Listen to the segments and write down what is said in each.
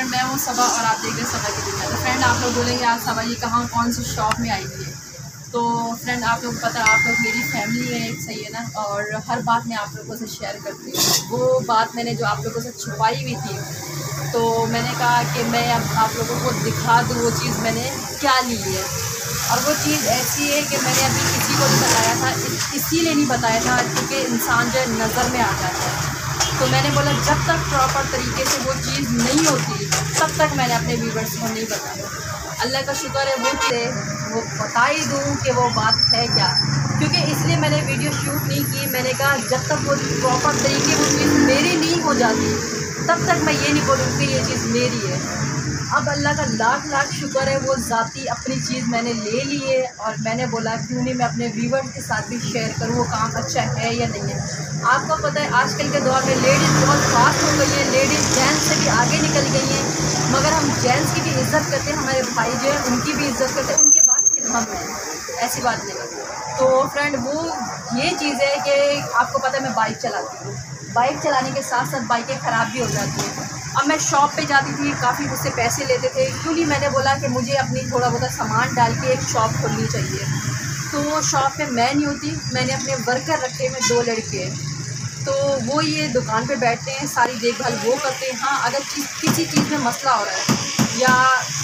मैं हूँ सबा और आप देख रहे हैं सबा की दुनिया। तो फ्रेंड आप लोग बोलेंगे आज सबा ये कहाँ कौन सी शॉप में आई हुई है। तो फ्रेंड आप लोग पता है, आप लोग मेरी फैमिली है एक, सही है ना, और हर बात मैं आप लोगों से शेयर करती हूँ। वो बात मैंने जो आप लोगों से छुपाई हुई थी, तो मैंने कहा कि मैं अब आप लोगों को दिखा दूँ वो चीज़ मैंने क्या ली है। और वो चीज़ ऐसी है कि मैंने अभी किसी को नहीं बताया था, इसीलिए नहीं बताया था क्योंकि इंसान जो है नज़र में आ जाता है। तो मैंने बोला जब तक प्रॉपर तरीके से वो चीज़ नहीं होती तब तक मैंने अपने व्यूवर्स को नहीं बताया। अल्लाह का शुक्र है वो बता ही दूँ कि वो बात है क्या, क्योंकि इसलिए मैंने वीडियो शूट नहीं की। मैंने कहा जब तक वो प्रॉपर तरीके वो चीज़ मेरी नहीं हो जाती तब तक मैं ये नहीं बोलूँगी कि ये चीज़ मेरी है। अब अल्लाह का लाख लाख शुक्र है, वो ज़ाती अपनी चीज़ मैंने ले ली है और मैंने बोला क्यों नहीं मैं अपने व्यूवर्स के साथ भी शेयर करूँ वो काम अच्छा है या नहीं है। आपको पता है आजकल के दौर में लेडीज़ बहुत फास्ट हो गई है, लेडीज़ जेंट्स से भी आगे निकल गई हैं, मगर हम जेंट्स की भी इज़्ज़त करते हैं, हमारे भाई जो है उनकी भी इज़्ज़त करते हैं, उनके बाद फिर हम हैं, ऐसी बात नहीं। तो फ्रेंड वो ये चीज़ है कि आपको पता है मैं बाइक चलाती हूँ, बाइक चलाने के साथ साथ बाइकें ख़राब भी हो जाती हैं। अब मैं शॉप पे जाती थी, काफ़ी मुझसे पैसे लेते थे, क्यों नहीं मैंने बोला कि मुझे अपनी थोड़ा बहुत सामान डाल के एक शॉप खोलनी चाहिए। तो वो शॉप में मैं नहीं होती, मैंने अपने वर्कर रखे हैं 2 लड़के, तो वो ये दुकान पे बैठते हैं, सारी देखभाल वो करते हैं। हाँ अगर किसी चीज़ में मसला हो रहा है या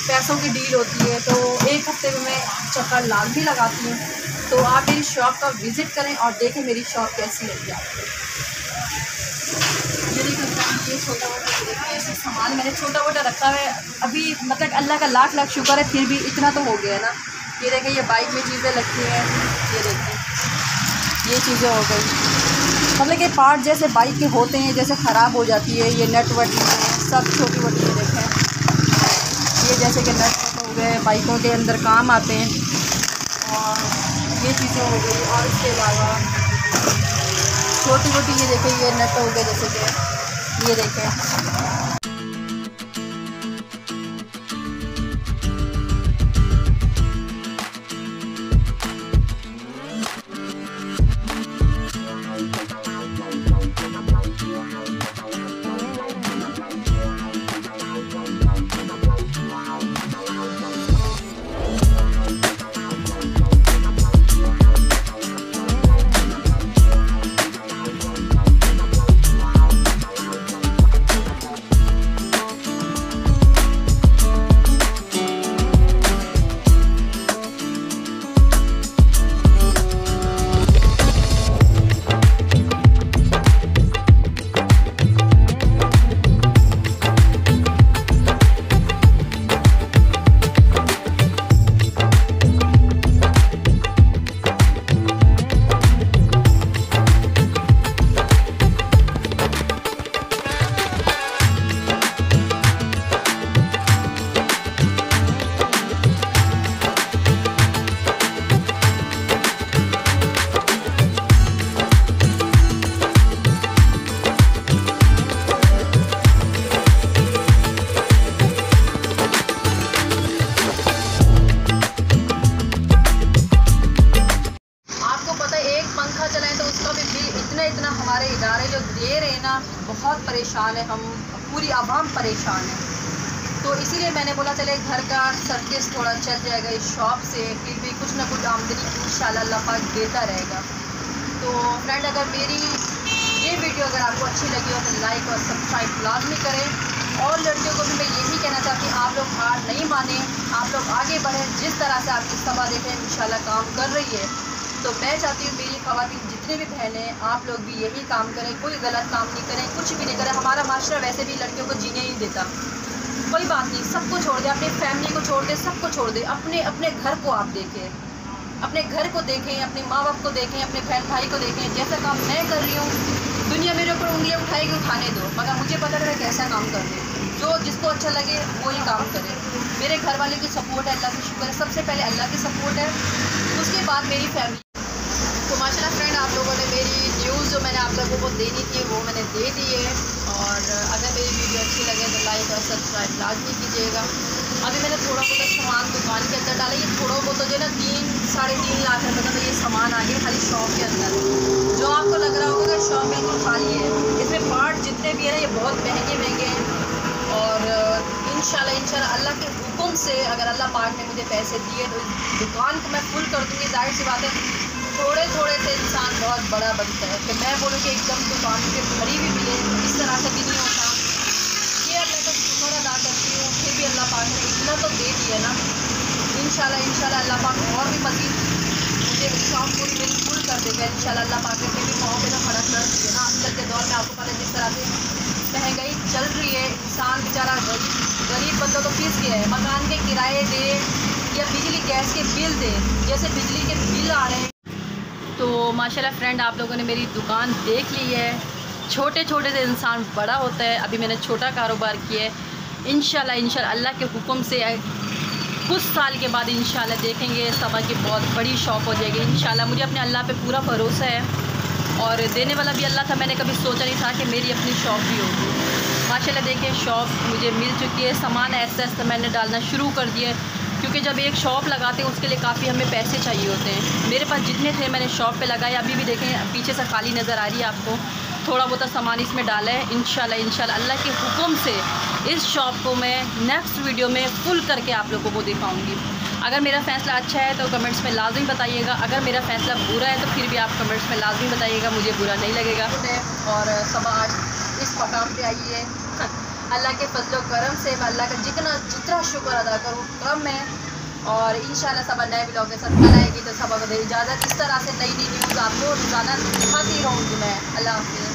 पैसों की डील होती है तो 1 हफ्ते में मैं चक्कर भी लगाती हूँ। तो आप मेरी शॉप का विज़िट करें और देखें मेरी शॉप कैसी लगी आपको। ये छोटा मोटा ऐसे सामान मैंने छोटा मोटा रखा है अभी, मतलब अल्लाह का लाख लाख शुक्र है फिर भी इतना तो हो गया है ना। ये देखें ये बाइक में चीज़ें रखी हैं, ये देखें ये चीज़ें हो गई, मतलब कि पार्ट जैसे बाइक के होते हैं जैसे ख़राब हो जाती है, ये नट वट सब छोटी मोटी ये देखें, ये जैसे कि नट वट हो गए बाइकों के अंदर काम आते हैं, और ये चीज़ें हो गई। और इसके अलावा छोटी मोटी ये देखें ये नट हो गए, जैसे कि ये देखें। इतना हमारे इदारे जो दे रहे हैं ना, बहुत परेशान है हम, पूरी आवाम परेशान है। तो इसीलिए मैंने बोला चले घर का सर्विस थोड़ा चल जाएगा इस शॉप से, फिर भी कुछ ना कुछ आमदनी इंशाल्लाह अल्लाह पाक देता रहेगा। तो फ्रेंड अगर मेरी ये वीडियो अगर आपको अच्छी लगी हो तो लाइक और सब्सक्राइब लाजमी करें। और लड़कियों को भी मैं यही कहना चाहती हूँ आप लोग हार नहीं माने, आप लोग आगे बढ़ें। जिस तरह से आपकी सबा देखें इंशाल्लाह काम कर रही है, तो मैं चाहती हूँ मेरी ख़वातीन जितने भी बहनें आप लोग भी यही काम करें, कोई गलत काम नहीं करें, कुछ भी नहीं करें। हमारा माशरा वैसे भी लड़कियों को जीने नहीं देता, कोई बात नहीं, सबको छोड़ दे, अपनी फैमिली को छोड़ दे, सबको छोड़ दे, अपने अपने घर को आप देखें, अपने घर को देखें, अपने माँ बाप को देखें, अपने बहन भाई को देखें। जैसा काम मैं कर रही हूँ, दुनिया मेरे ऊपर उंगलियाँ उठाएगी, उठाने दो, मगर मुझे पता है मैं कैसा काम कर रही हूँ। जो जिसको अच्छा लगे वो ही काम करे। मेरे घर वाले की सपोर्ट है, अल्लाह का शुक्र है, सबसे पहले अल्लाह की सपोर्ट है, उसके बाद मेरी फैमिली। तो माशाल्लाह फ्रेंड आप लोगों ने मेरी न्यूज़ जो मैंने आप लोगों को देनी थी वो मैंने दे दी है। और अगर मेरी वीडियो अच्छी लगे तो लाइक और सब्सक्राइब लाजमी कीजिएगा। अभी मैंने थोड़ा बहुत सामान दुकान के अंदर डाला, ये थोड़ा बहुत जो है ना 3-3.5 लाख रुपये का तो ये सामान आ गया खाली शॉप के अंदर। जो आपको लग रहा होगा कि शॉप बिल्कुल खाली है, इसमें पार्ट जितने भी है ना ये बहुत महंगे हैं। और इंशाल्लाह अल्लाह के हुक्म से अगर अल्लाह पाक ने मुझे पैसे दिए तो इस दुकान को मैं फुल कर दूँगी। जाहिर सी बात है थोड़े थोड़े से इंसान बहुत बड़ा बनता है, कि मैं बोलूँ कि एकदम दुकान के भरी भी मिले तो इस तरह से भी नहीं होता। ये अल्लाह का शुक्र अदा करती हूँ, फिर भी अल्लाह पाक ने इतना तो दे दिया ना। इंशाल्लाह अल्लाह पाक और भी मज़ीद मुझे शौक पूरी मेरी फुल कर देगा इंशाल्लाह। अल्लाह पाक ने फिर भी पाँव पे तो खड़ा कर दिया ना। आजकल के दौर में आपको पता है जिस तरह से महंगाई चल रही है, इंसान बेचारा गरीब बंदा तो फंस गया है। मकान के किराए दे या बिजली गैस के बिल दे, जैसे बिजली के बिल आ रहे हैं। तो माशाल्लाह फ्रेंड आप लोगों ने मेरी दुकान देख ली है। छोटे छोटे से इंसान बड़ा होता है। अभी मैंने छोटा कारोबार किया है। इंशाल्लाह अल्लाह के हुक्म से कुछ साल के बाद इंशाल्लाह देखेंगे सभा की बहुत बड़ी शॉप हो जाएगी इंशाल्लाह। मुझे अपने अल्लाह पे पूरा भरोसा है और देने वाला भी अल्लाह था। मैंने कभी सोचा नहीं था कि मेरी अपनी शॉप भी होगी। माशाल्लाह देखिए शॉप मुझे मिल चुकी है। सामान ऐसा ऐसा मैंने डालना शुरू कर दिया है, क्योंकि जब एक शॉप लगाते हैं उसके लिए काफ़ी हमें पैसे चाहिए होते हैं। मेरे पास जितने थे मैंने शॉप पे लगाए। अभी भी देखें पीछे से खाली नज़र आ रही है आपको। थोड़ा बहुत सामान इसमें डाला है। इंशाल्लाह अल्लाह के हुक्म से इस शॉप को मैं नेक्स्ट वीडियो में फुल करके आप लोगों को दिखाऊंगी। अगर मेरा फ़ैसला अच्छा है तो कमेंट्स में लाजमी बताइएगा। अगर मेरा फ़ैसला बुरा है तो फिर भी आप कमेंट्स में लाजमी बताइएगा, मुझे बुरा नहीं लगेगा। और सब आज इस मकाम पे आई है अल्लाह के फजलो करम से। अल्लाह का जितना शुक्र अदा करूँ कम है। और इंशाल्लाह सब नए ब्लॉग के साथ कल आएगी तो सब इजाज़त। इस तरह से नई न्यूज़ आपको रोज़ाना दिखाती रहूँगी मैं। अल्लाह हाफ़िज़।